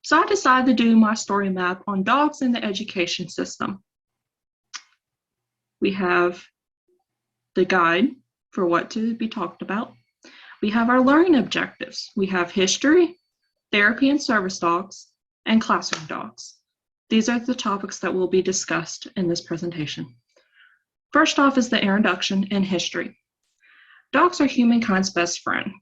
So I decided to do my story map on dogs in the education system. We have the guide for what to be talked about. We have our learning objectives. We have history, therapy and service dogs, and classroom dogs. These are the topics that will be discussed in this presentation. First off is the introduction and history. Dogs are humankind's best friend.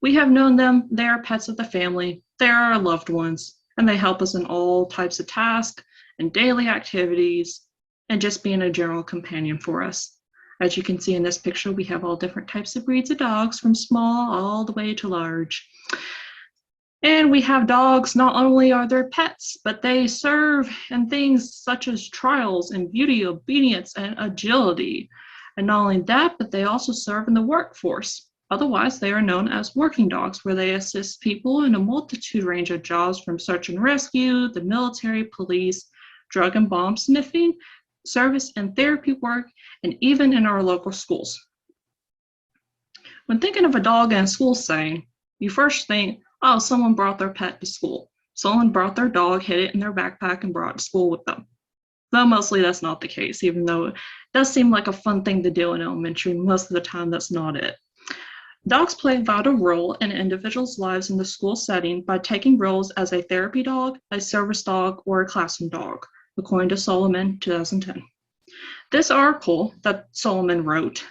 We have known them, they are pets of the family, they are our loved ones, and they help us in all types of tasks and daily activities, and just being a general companion for us. As you can see in this picture, we have all different types of breeds of dogs, from small all the way to large. And we have dogs, not only are they pets, but they serve in things such as trials and beauty, obedience, and agility. And not only that, but they also serve in the workforce. Otherwise, they are known as working dogs, where they assist people in a multitude range of jobs, from search and rescue, the military, police, drug and bomb sniffing, service and therapy work, and even in our local schools. When thinking of a dog in a school setting, you first think, oh, someone brought their pet to school. Someone brought their dog, hid it in their backpack, and brought it to school with them. Though mostly that's not the case, even though it does seem like a fun thing to do in elementary. Most of the time, that's not it. Dogs play a vital role in individuals' lives in the school setting by taking roles as a therapy dog, a service dog, or a classroom dog, according to Solomon, 2010. This article that Solomon wrote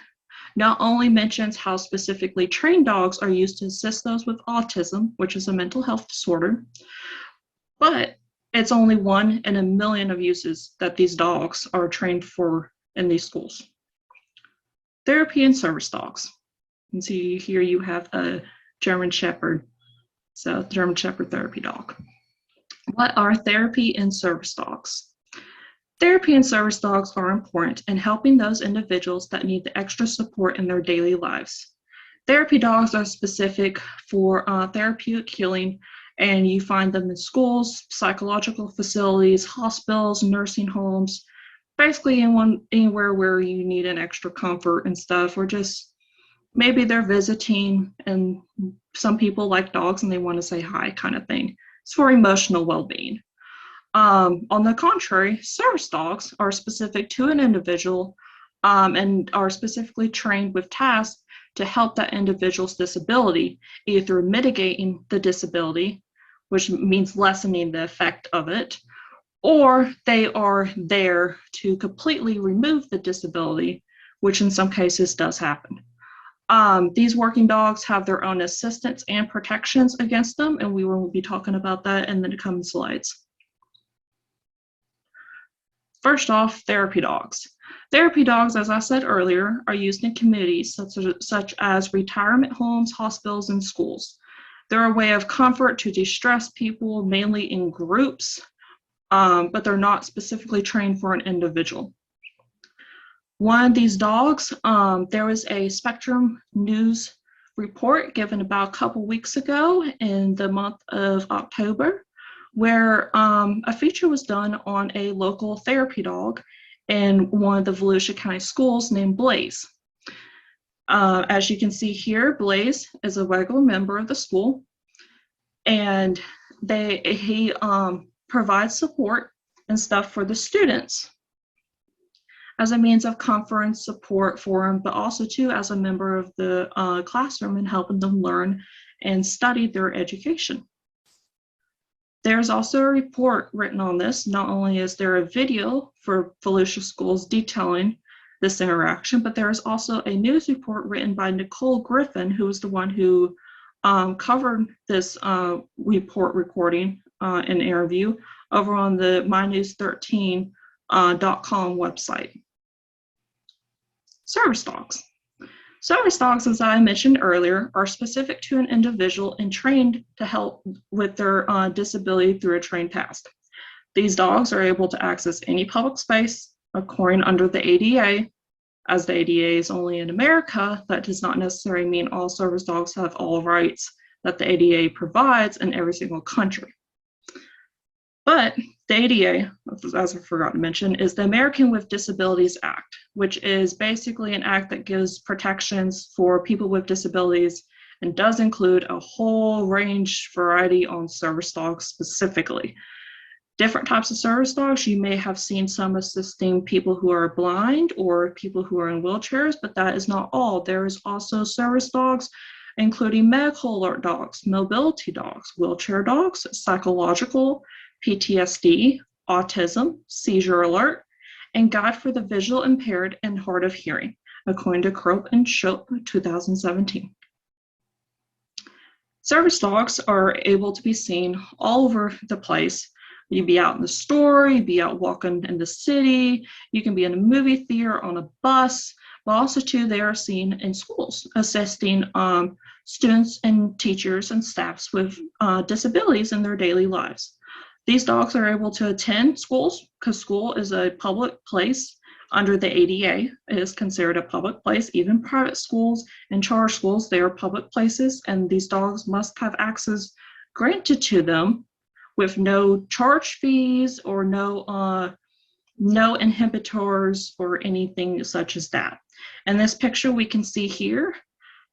not only mentions how specifically trained dogs are used to assist those with autism, which is a mental health disorder, but it's only one in a million of uses that these dogs are trained for in these schools. Therapy and service dogs. You can see here you have a German Shepherd, so German Shepherd therapy dog. What are therapy and service dogs? Therapy and service dogs are important in helping those individuals that need the extra support in their daily lives. Therapy dogs are specific for therapeutic healing, and you find them in schools, psychological facilities, hospitals, nursing homes, basically anywhere where you need an extra comfort and stuff, or just maybe they're visiting and some people like dogs and they want to say hi kind of thing. It's for emotional well-being. On the contrary, service dogs are specific to an individual and are specifically trained with tasks to help that individual's disability, either through mitigating the disability, which means lessening the effect of it, or they are there to completely remove the disability, which in some cases does happen. These working dogs have their own assistance and protections against them, and we will be talking about that in the coming slides. First off, therapy dogs. Therapy dogs, as I said earlier, are used in communities such as retirement homes, hospitals, and schools. They're a way of comfort to de-stress people, mainly in groups, but they're not specifically trained for an individual. One of these dogs, there was a Spectrum News report given about a couple weeks ago in the month of October, where a feature was done on a local therapy dog in one of the Volusia County schools named Blaze. As you can see here, Blaze is a regular member of the school, and he provides support and stuff for the students as a means of comfort and support for them, but also too as a member of the classroom and helping them learn and study their education. There's also a report written on this. Not only is there a video for Volusia schools detailing this interaction, but there is also a news report written by Nicole Griffin, who was the one who covered this report recording and interview over on the mynews13.com website. Service dogs. Service dogs, as I mentioned earlier, are specific to an individual and trained to help with their disability through a trained task. These dogs are able to access any public space according under the ADA. As the ADA is only in America, that does not necessarily mean all service dogs have all rights that the ADA provides in every single country. But the ADA, as I forgot to mention, is the American with Disabilities Act, which is basically an act that gives protections for people with disabilities and does include a whole range variety on service dogs specifically. Different types of service dogs, you may have seen some assisting people who are blind or people who are in wheelchairs, but that is not all. There is also service dogs, including medical alert dogs, mobility dogs, wheelchair dogs, psychological, PTSD, autism, seizure alert, and guide for the visual impaired and hard of hearing, according to Crope and Shope 2017. Service dogs are able to be seen all over the place. You'd be out in the store, you'd be out walking in the city, you can be in a movie theater, on a bus, but also too, they are seen in schools, assisting students and teachers and staffs with disabilities in their daily lives. These dogs are able to attend schools because school is a public place under the ADA. It is considered a public place. Even private schools and charter schools, they are public places, and these dogs must have access granted to them with no charge fees or no inhibitors or anything such as that. In this picture, we can see here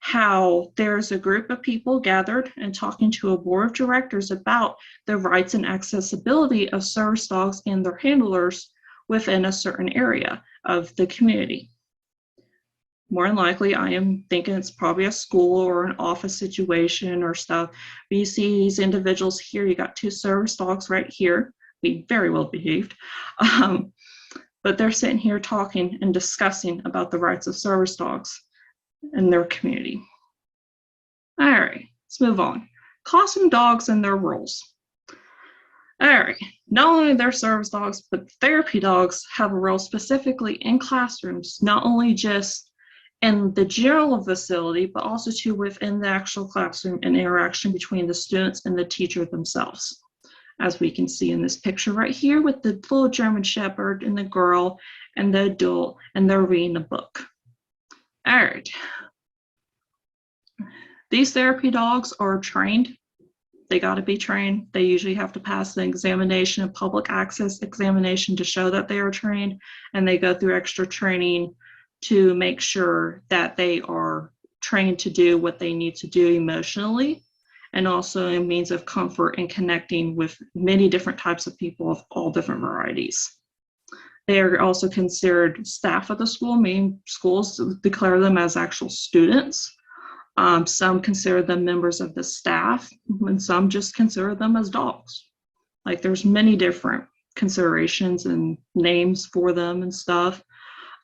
how there's a group of people gathered and talking to a board of directors about the rights and accessibility of service dogs and their handlers within a certain area of the community. More than likely, I am thinking it's probably a school or an office situation or stuff. But you see these individuals here, you got two service dogs right here, be very well behaved. But they're sitting here talking and discussing about the rights of service dogs in their community. All right, let's move on. Classroom dogs and their roles. All right, not only their service dogs, but therapy dogs have a role specifically in classrooms, not only just in the general facility, but also too within the actual classroom and interaction between the students and the teacher themselves. As we can see in this picture right here with the little German Shepherd and the girl and the adult, and they're reading a book. All right. These therapy dogs are trained. They got to be trained. They usually have to pass the examination, a public access examination, to show that they are trained, and they go through extra training to make sure that they are trained to do what they need to do emotionally, and also in means of comfort and connecting with many different types of people of all different varieties. They are also considered staff of the school. Many schools declare them as actual students. Some consider them members of the staff, and some just consider them as dogs. Like, there's many different considerations and names for them and stuff.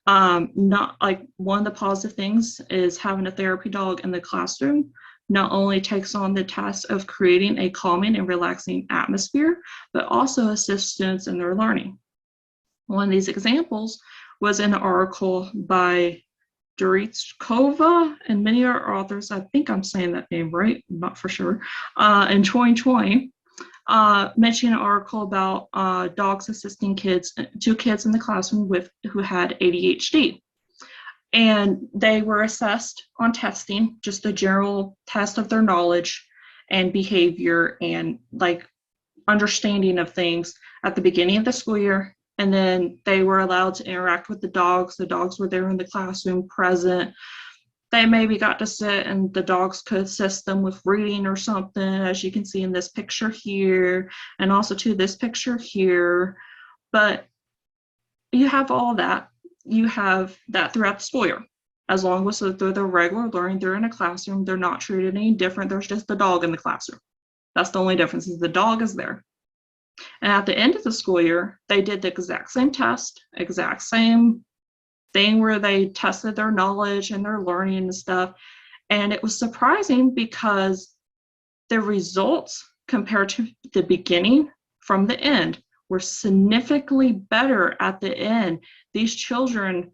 Not like one of the positive things is having a therapy dog in the classroom not only takes on the task of creating a calming and relaxing atmosphere, but also assists students in their learning. One of these examples was in an article by Duritzkova and many other authors, I think I'm saying that name right, I'm not for sure, in 2020, mentioning an article about dogs assisting two kids in the classroom who had ADHD. And they were assessed on testing, just a general test of their knowledge and behavior and like understanding of things at the beginning of the school year. And then they were allowed to interact with the dogs. The dogs were there in the classroom present. They maybe got to sit and the dogs could assist them with reading or something, as you can see in this picture here, and also to this picture here. But you have all that. You have that throughout the school year. As long as they're the regular learning, they're in a classroom, they're not treated any different. There's just the dog in the classroom. That's the only difference, is the dog is there. And at the end of the school year, they did the exact same test, exact same thing where they tested their knowledge and their learning and stuff. And it was surprising because the results compared to the beginning from the end were significantly better at the end. These children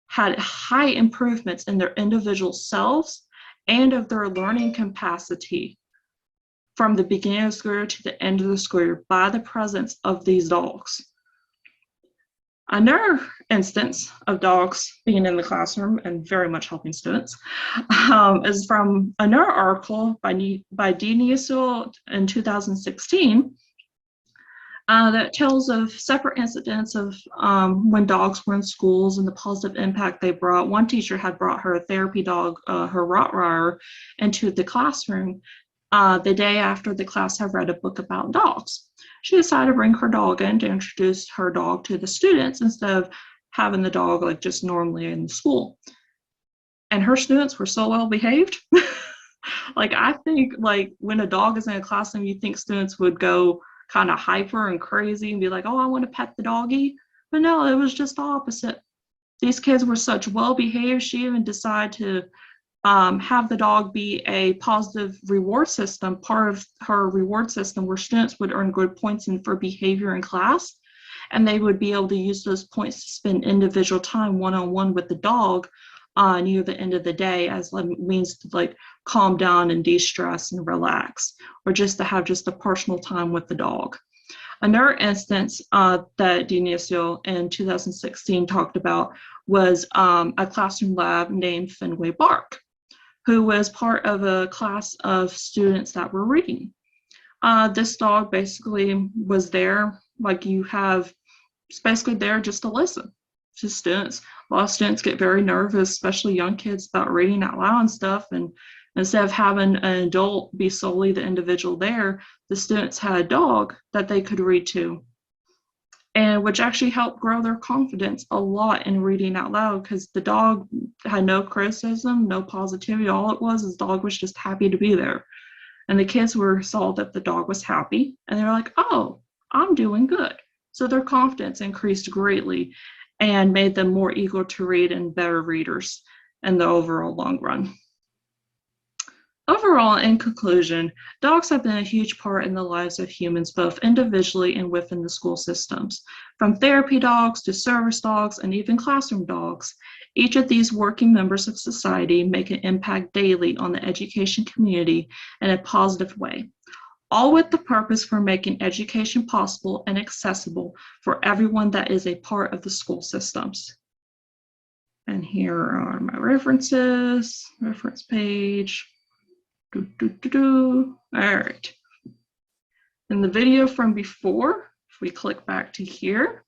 had high improvements in their individual selves and of their learning capacity from the beginning of the school year to the end of the school year by the presence of these dogs. Another instance of dogs being in the classroom and very much helping students is from another article by Dee Niesel in 2016. that tells of separate incidents of when dogs were in schools and the positive impact they brought. One teacher had brought her therapy dog, her Rottweiler, into the classroom the day after the class had read a book about dogs. She decided to bring her dog in to introduce her dog to the students instead of having the dog like just normally in the school. And her students were so well behaved. Like, I think like when a dog is in a classroom, you think students would go kind of hyper and crazy and be like, oh, I want to pet the doggy. But no, it was just the opposite. These kids were such well behaved. She even decided to have the dog be a positive reward system, part of her reward system, where students would earn good points for behavior in class. And they would be able to use those points to spend individual time one-on-one with the dog near the end of the day as a means to like calm down and de-stress and relax, or just to have just a personal time with the dog. Another instance that Dionisio in 2016 talked about was a classroom lab named Fenway Bark, who was part of a class of students that were reading. This dog basically was there, like you have, it's basically there just to listen to students. A lot of students get very nervous, especially young kids, about reading out loud and stuff. And instead of having an adult be solely the individual there, the students had a dog that they could read to, and which actually helped grow their confidence a lot in reading out loud, because the dog had no criticism, no positivity. All it was is the dog was just happy to be there. And the kids saw that the dog was happy, and they're like, oh, I'm doing good. So their confidence increased greatly and made them more eager to read and better readers in the overall long run. Overall, in conclusion, dogs have been a huge part in the lives of humans, both individually and within the school systems. From therapy dogs to service dogs and even classroom dogs, each of these working members of society make an impact daily on the education community in a positive way, all with the purpose for making education possible and accessible for everyone that is a part of the school systems. And here are my references, reference page. All right. In the video from before, if we click back to here,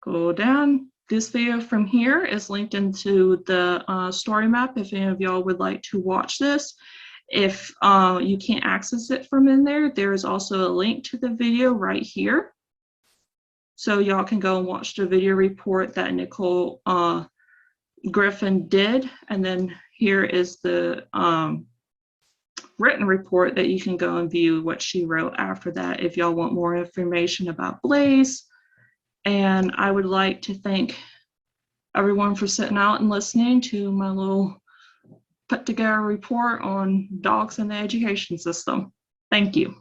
go down, this video from here is linked into the StoryMap if any of y'all would like to watch this. If you can't access it from in there, there is also a link to the video right here. So y'all can go and watch the video report that Nicole Griffin did. And then here is the written report that you can go and view what she wrote after that if y'all want more information about Blaze. And I would like to thank everyone for sitting out and listening to my little put together report on dogs in the education system. Thank you.